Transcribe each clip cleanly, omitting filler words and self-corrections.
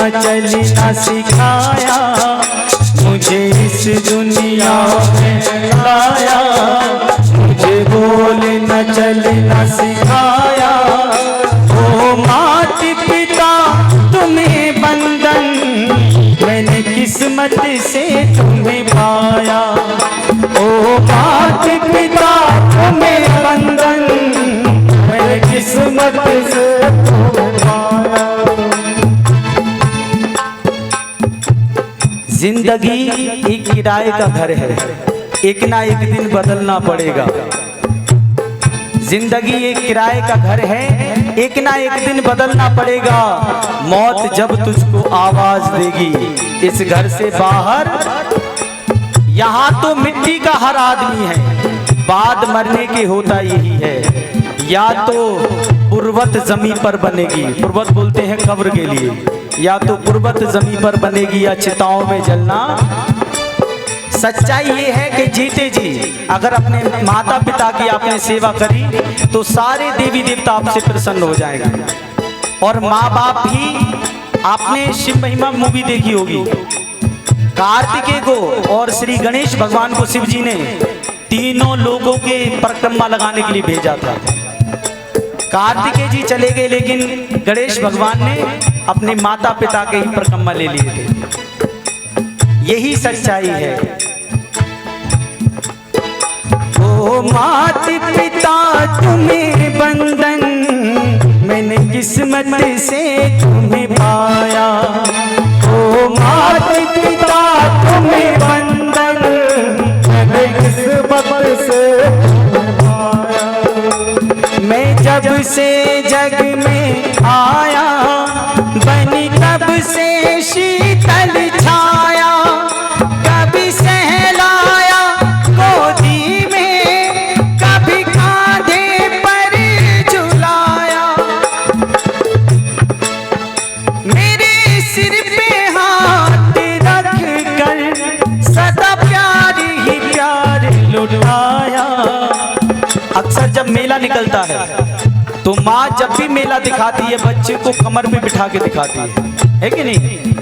न चलना सिखाया, मुझे इस दुनिया में लाया। मुझे बोलना चलना सिखाया, ओ माता पिता तुम्हें बंधन, मैंने किस्मत से तुम्हें पाया। ओ माता पिता तुम्हें बंधन, मैंने किस्मत से तुम्हें पाया। जिंदगी एक किराए का घर है, एक ना एक दिन बदलना पड़ेगा। जिंदगी एक किराए का घर है, एक ना एक दिन बदलना पड़ेगा। मौत जब तुझको आवाज देगी इस घर से बाहर, यहाँ तो मिट्टी का हर आदमी है, बाद मरने के होता यही है। या तो पूर्वत जमीन पर बनेगी, पूर्वत बोलते हैं कब्र के लिए, या तो पूर्वत जमीन पर बनेगी या चिताओं में जलना। सच्चाई ये है कि जीते जी अगर अपने माता पिता की आपने सेवा करी तो सारे देवी देवता आपसे प्रसन्न हो जाएंगे। और माँ बाप भी, आपने शिव महिमा मूवी देखी होगी, कार्तिकेय को और श्री गणेश भगवान को शिव जी ने तीनों लोगों के परिक्रमा लगाने के लिए भेजा था। कार्तिकेय जी चले गए, लेकिन गणेश भगवान ने अपने माता पिता के ही परिक्रमा ले लिए थे। यही सच्चाई है। ओ माता पिता तुम्हें बंधन, मैंने किस्मत से तुम्हें पाया। ओ माता पिता तुम्हें बंधन, मैंने किस्मत से तुम्हें पाया। मैं जब से जग में आया, बनी तब से शीतल छाया। कभी सहलाया गोदी में, कभी कांधे पर झुलाया। मेरे सिर पे हाथ रख कर सदा प्यार ही प्यार लुटाया। अक्सर जब मेला निकलता है तो माँ जब भी मेला दिखाती है बच्चे को कमर पे बिठा के दिखाती है कि नहीं?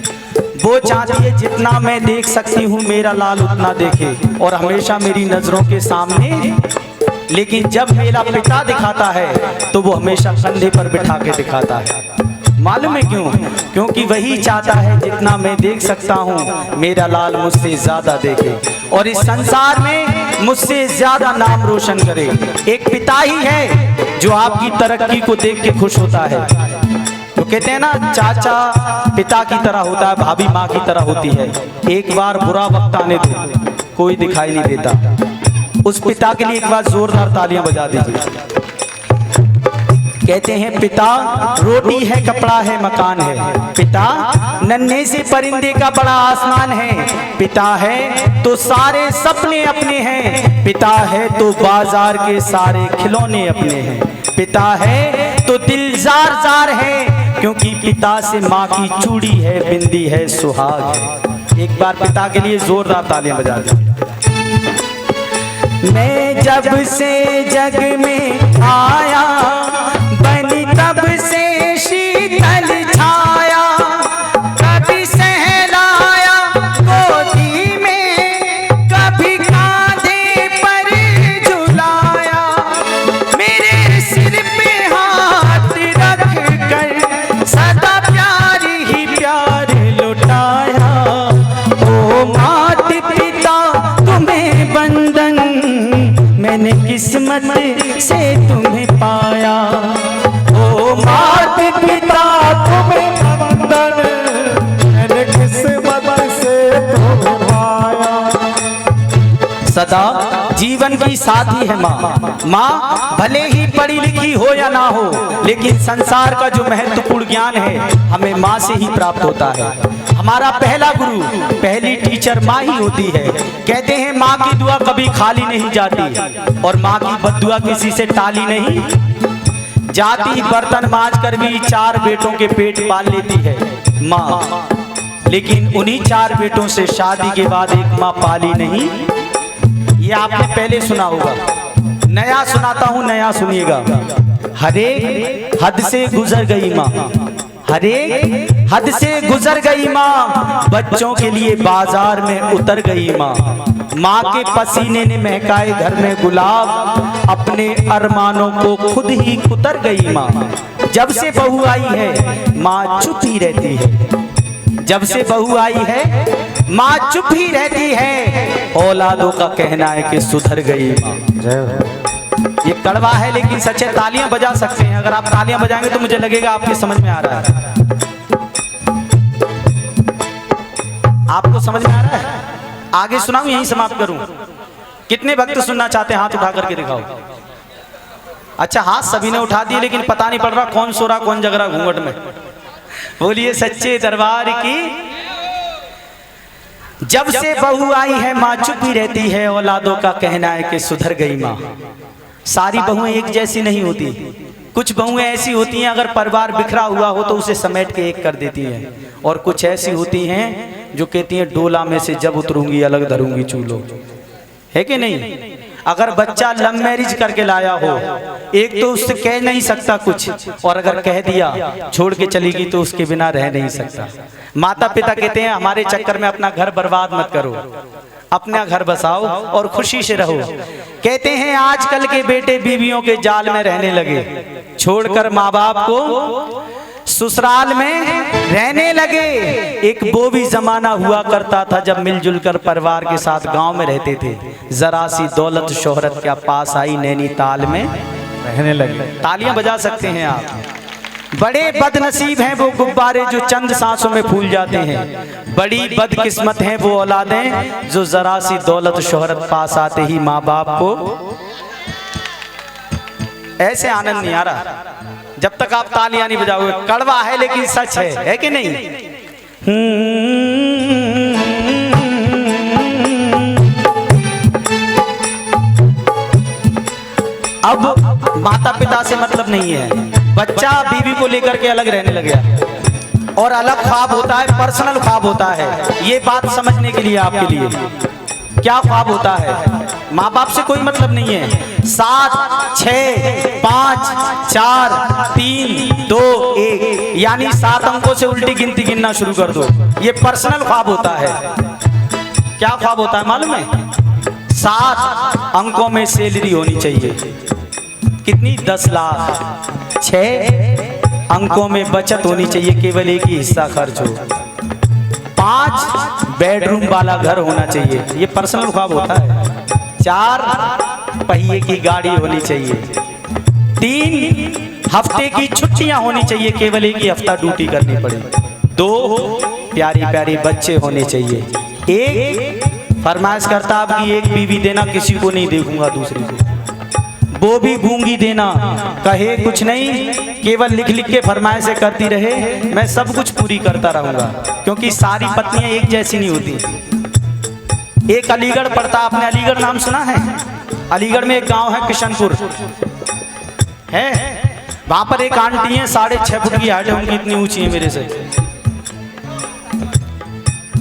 वो चाहती है जितना मैं देख सकती हूँ मेरा लाल उतना देखे और हमेशा मेरी नजरों के सामने। लेकिन जब मेला पिता दिखाता है तो वो हमेशा कंधे पर बिठा के दिखाता है। मालूम है क्यों? क्योंकि वही चाहता है जितना मैं देख सकता हूँ मेरा लाल मुझसे ज्यादा देखे और इस संसार में मुझसे ज्यादा नाम रोशन करे। एक पिता ही है जो आपकी तरक्की को देख के खुश होता है। तो कहते हैं ना, चाचा पिता की तरह होता है, भाभी माँ की तरह होती है। एक बार बुरा वक्त आने दो, कोई दिखाई नहीं देता। उस पिता के लिए एक बार जोरदार तालियां बजा दीजिए। कहते हैं पिता रोटी है, कपड़ा है, मकान है। पिता नन्हे से परिंदे का बड़ा आसमान है। पिता है तो सारे सपने अपने हैं। पिता है तो बाजार के सारे खिलौने अपने हैं। पिता है तो दिल जार जार है, क्योंकि पिता से माँ की चूड़ी है, बिंदी है, सुहाग है। एक बार पिता के लिए जोरदार तालियां बजा दीजिए। मैं जब से जग में आया, बनी तब से शीतल छाया। कभी सहलाया गोदी में, कभी कांधे पर झुलाया। मेरे सिर पे हाथ रख कर सदा प्यार ही प्यार लुटाया। ओ माता पिता तुम्हें बंधन, मैंने किस्मत से तुम्हें पाया। ओ माता पिता तुम्हें बंधन, मैंने किस्मत से तुम्हें पाया। सदा जीवन की साथी है माँ। माँ भले ही पढ़ी लिखी हो या ना हो, लेकिन संसार का जो महत्वपूर्ण ज्ञान है हमें माँ से ही प्राप्त होता है। हमारा पहला गुरु, पहली टीचर माँ ही होती है। कहते हैं माँ की दुआ कभी खाली नहीं जाती और माँ की बद्दुआ किसी से टाली नहीं जाती। बर्तन मांज कर भी 4 बेटों के पेट पाल लेती है माँ, लेकिन उन्हीं 4 बेटों से शादी के बाद एक माँ पाली नहीं। ये आपने पहले सुना होगा, नया सुनाता हूँ, नया सुनिएगा। हरे हद से गुजर गई माँ, हरे हद से गुजर गई माँ, बच्चों के लिए बाजार में उतर गई माँ। माँ के पसीने ने महकाए घर में गुलाब, अपने अरमानों को खुद ही कुतर गई माँ। जब से बहू आई है माँ चुप ही रहती है, जब से बहू आई है माँ चुप ही रहती है। औलादों का कहना है कि सुधर गई माँ। ये कड़वा है लेकिन सच है। तालियां बजा सकते हैं, अगर आप तालियां बजाएंगे तो मुझे लगेगा आपके समझ में आ रहा है। आपको समझ में आ रहा है? आगे सुनाऊं यहीं समाप्त करूं? कितने भक्त सुनना चाहते हैं? हाथ उठा करके दिखाओ। अच्छा, हाथ सभी ने उठा दिए लेकिन पता नहीं पड़ रहा कौन सो रहा कौन जग रहा घूंघट में। बोलिए सच्चे दरबार की। जब से बहू आई है माँ चुप ही रहती है, औलादों का कहना है कि सुधर गई माँ। सारी बहुएं एक जैसी नहीं होती, कुछ बहुएं ऐसी होती हैं अगर परिवार बिखरा हुआ हो तो उसे समेट के एक कर देती हैं, और कुछ ऐसी होती हैं जो कहती हैं डोला में से जब उतरूंगी अलग धरूंगी चूल्हो। है कि नहीं? अगर बच्चा लव मैरिज करके लाया हो, एक तो उससे कह नहीं सकता कुछ, और अगर कह दिया छोड़ के चलेगी तो उसके बिना रह नहीं सकता। माता पिता कहते हैं हमारे चक्कर में अपना घर बर्बाद मत करो, अपना घर बसाओ और खुशी से रहो। कहते हैं आजकल के बेटे बीवियों के जाल में रहने लगे, छोड़कर माँ बाप को ससुराल में रहने लगे। एक वो भी जमाना हुआ करता था जब मिलजुल कर परिवार के साथ गांव में रहते थे। जरा सी दौलत शोहरत क्या पास आई नैनीताल में रहने लगे। तालियां बजा सकते हैं आप। बड़े बदनसीब हैं वो गुब्बारे जो चंद सांसों में फूल जाते हैं, बड़ी बदकिस्मत हैं वो औलादें जो जरा सी दौलत शोहरत पास आते ही माँ बाप को ऐसे आनंद नहीं आ रहा जब तक आप तालियां नहीं बजाओगे। कड़वा है लेकिन सच है कि नहीं? अब माता पिता से मतलब नहीं है, बच्चा बीवी को लेकर के अलग रहने लग गया, और अलग ख्वाब होता है, पर्सनल ख्वाब होता है। ये बात समझने के लिए आपके लिए क्या ख्वाब होता है, माँ बाप से कोई मतलब नहीं है। 7, 6, 5, 4, 3, 2, 1 यानी 7 अंकों से उल्टी गिनती गिनना शुरू कर दो। ये पर्सनल ख्वाब होता है। क्या ख्वाब होता है मालूम है? 7 अंकों में सैलरी होनी चाहिए। कितनी? 10 लाख। 6 अंकों में बचत होनी चाहिए, केवल एक ही हिस्सा खर्च हो। 5 बेडरूम वाला घर होना चाहिए, ये पर्सनल ख्वाब होता है। 4 पहिए की गाड़ी होनी चाहिए। 3 हफ्ते की छुट्टियां होनी चाहिए, केवल एक ही हफ्ता ड्यूटी करनी पड़े। 2 प्यारी प्यारी बच्चे होने चाहिए। 1 फरमाइश करता आपकी एक बीवी देना, किसी को नहीं देखूंगा दूसरी को, वो भी गूंगी देना, कहे कुछ नहीं, केवल लिख लिख के फरमाइशें करती रहे, मैं सब कुछ पूरी करता रहूंगा। क्योंकि सारी पत्नियां एक जैसी नहीं होती। एक अलीगढ़ पड़ता, आपने अलीगढ़ नाम सुना है? अलीगढ़ में एक गांव है किशनपुर है, वहां पर एक आंटी है, 6.5 फुट की हाइट है उनकी, इतनी ऊंची है मेरे से।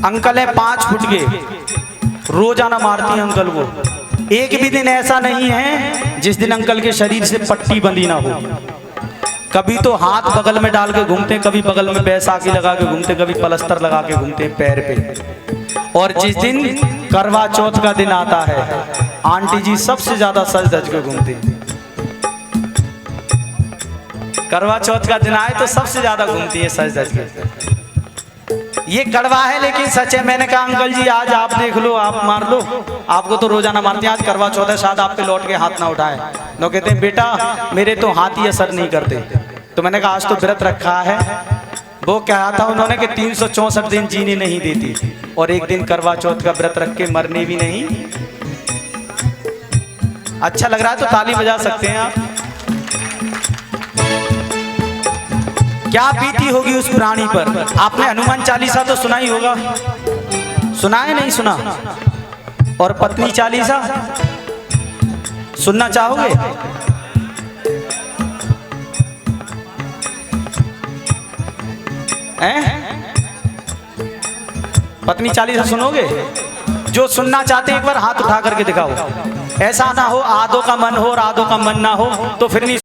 अंकल है 5 फुट के, रोजाना मारती है अंकल को। एक भी दिन ऐसा नहीं है जिस दिन अंकल के शरीर से पट्टी बंधी ना हो। कभी तो हाथ बगल में डाल के घूमते, कभी बगल में बैसाखी लगा के घूमते, कभी पलस्तर लगा के घूमते पैर पे। और जिस दिन करवा चौथ का दिन आता है, आंटी जी सबसे ज्यादा सज धज के घूमती। करवा चौथ का दिन आए तो सबसे ज्यादा घूमती है सज धज के। ये कड़वा है लेकिन सच है। मैंने कहा अंकल जी आज आप देख लो, आप मार लो, आपको तो रोजाना मारते हैं, आज करवा चौथ है, शायद आप पे लौट के हाथ ना उठाए। तो कहते हैं बेटा मेरे तो हाथ ही असर नहीं करते। तो मैंने कहा आज तो व्रत रखा है। वो कहा था उन्होंने कि 364 दिन जीने नहीं देती, और एक दिन करवा चौथ का व्रत रख के मरने भी नहीं। अच्छा लग रहा है तो ताली बजा सकते हैं आप। क्या बीती होगी उस प्राणी पर। आपने हनुमान चालीसा तो सुना ही होगा, सुना है नहीं सुना? और पत्नी चालीसा सुनना चाहोगे? पत्नी चालीसा सुनोगे? जो सुनना चाहते हैं एक बार हाथ उठा करके दिखाओ। ऐसा ना हो आधों का मन हो और आधों का मन ना हो तो फिर नहीं